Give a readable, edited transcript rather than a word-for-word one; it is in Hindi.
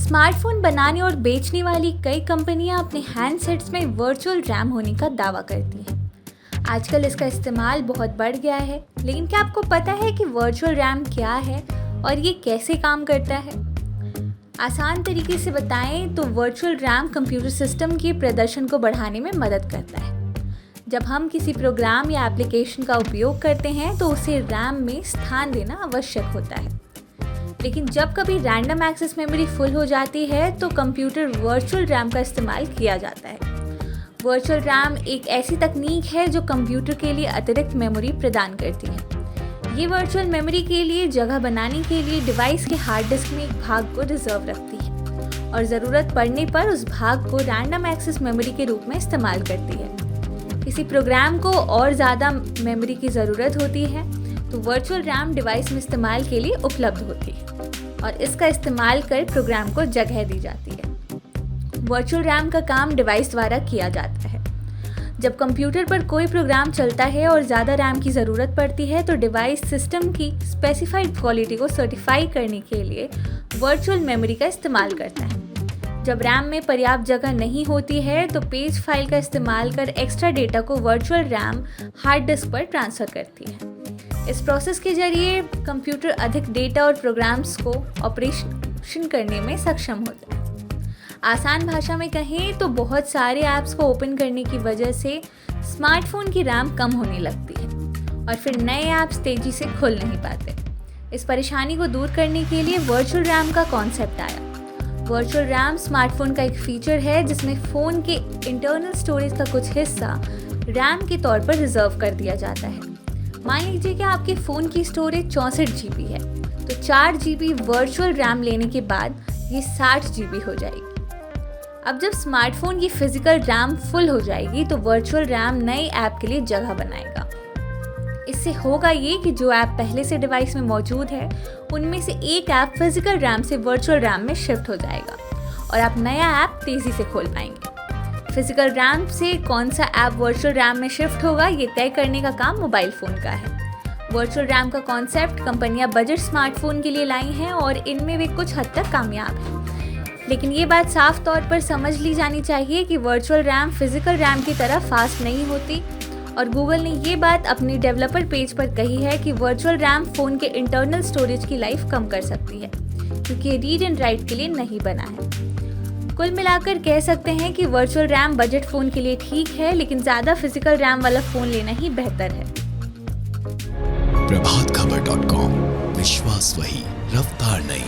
स्मार्टफोन बनाने और बेचने वाली कई कंपनियां अपने हैंडसेट्स में वर्चुअल रैम होने का दावा करती हैं। आजकल इसका इस्तेमाल बहुत बढ़ गया है, लेकिन क्या आपको पता है कि वर्चुअल रैम क्या है और ये कैसे काम करता है? आसान तरीके से बताएं तो वर्चुअल रैम कंप्यूटर सिस्टम के प्रदर्शन को बढ़ाने में मदद करता है। जब हम किसी प्रोग्राम या एप्लीकेशन का उपयोग करते हैं तो उसे रैम में स्थान देना आवश्यक होता है। लेकिन जब कभी रैंडम एक्सेस मेमोरी फुल हो जाती है तो कंप्यूटर वर्चुअल रैम का इस्तेमाल किया जाता है। वर्चुअल रैम एक ऐसी तकनीक है जो कंप्यूटर के लिए अतिरिक्त मेमोरी प्रदान करती है। ये वर्चुअल मेमोरी के लिए जगह बनाने के लिए डिवाइस के हार्ड डिस्क में एक भाग को रिजर्व रखती है और ज़रूरत पड़ने पर उस भाग को रैंडम एक्सेस मेमोरी के रूप में इस्तेमाल करती है। किसी प्रोग्राम को और ज़्यादा मेमोरी की ज़रूरत होती है तो वर्चुअल रैम डिवाइस में इस्तेमाल के लिए उपलब्ध होती है और इसका इस्तेमाल कर प्रोग्राम को जगह दी जाती है। वर्चुअल रैम का काम डिवाइस द्वारा किया जाता है। जब कंप्यूटर पर कोई प्रोग्राम चलता है और ज़्यादा रैम की ज़रूरत पड़ती है तो डिवाइस सिस्टम की स्पेसिफाइड क्वालिटी को सर्टिफाई करने के लिए वर्चुअल मेमोरी का इस्तेमाल करता है। जब रैम में पर्याप्त जगह नहीं होती है तो पेज फाइल का इस्तेमाल कर एक्स्ट्रा डेटा को वर्चुअल रैम हार्ड डिस्क पर ट्रांसफ़र करती है। इस प्रोसेस के जरिए कंप्यूटर अधिक डेटा और प्रोग्राम्स को ऑपरेशन करने में सक्षम होता है। आसान भाषा में कहें तो बहुत सारे ऐप्स को ओपन करने की वजह से स्मार्टफोन की रैम कम होने लगती है और फिर नए ऐप्स तेज़ी से खुल नहीं पाते। इस परेशानी को दूर करने के लिए वर्चुअल रैम का कॉन्सेप्ट आया। वर्चुअल रैम स्मार्टफोन का एक फीचर है जिसमें फ़ोन के इंटरनल स्टोरेज का कुछ हिस्सा रैम के तौर पर रिजर्व कर दिया जाता है। मान लीजिए कि आपके फ़ोन की स्टोरेज 64 GB है तो 4 GB वर्चुअल रैम लेने के बाद ये 60 GB हो जाएगी। अब जब स्मार्टफोन की फिजिकल रैम फुल हो जाएगी तो वर्चुअल रैम नए ऐप के लिए जगह बनाएगा। इससे होगा ये कि जो ऐप पहले से डिवाइस में मौजूद है उनमें से एक ऐप फिजिकल रैम से वर्चुअल रैम में शिफ्ट हो जाएगा और आप नया ऐप तेज़ी से खोल पाएंगे। फिजिकल रैम से कौन सा ऐप वर्चुअल रैम में शिफ्ट होगा ये तय करने का काम मोबाइल फ़ोन का है। वर्चुअल रैम का कॉन्सेप्ट कंपनियां बजट स्मार्टफोन के लिए लाई हैं और इनमें वे कुछ हद तक कामयाब हैं। लेकिन ये बात साफ तौर पर समझ ली जानी चाहिए कि वर्चुअल रैम फिजिकल रैम की तरह फास्ट नहीं होती और गूगल ने ये बात अपने डेवलपर पेज पर कही है कि वर्चुअल रैम फ़ोन के इंटरनल स्टोरेज की लाइफ कम कर सकती है क्योंकि रीड एंड राइट के लिए नहीं बना है। कुल मिलाकर कह सकते हैं कि वर्चुअल रैम बजट फ़ोन के लिए ठीक है, लेकिन ज़्यादा फिजिकल रैम वाला फ़ोन लेना ही बेहतर है। प्रभातखबर.com, विश्वास वही, रफ्तार नहीं।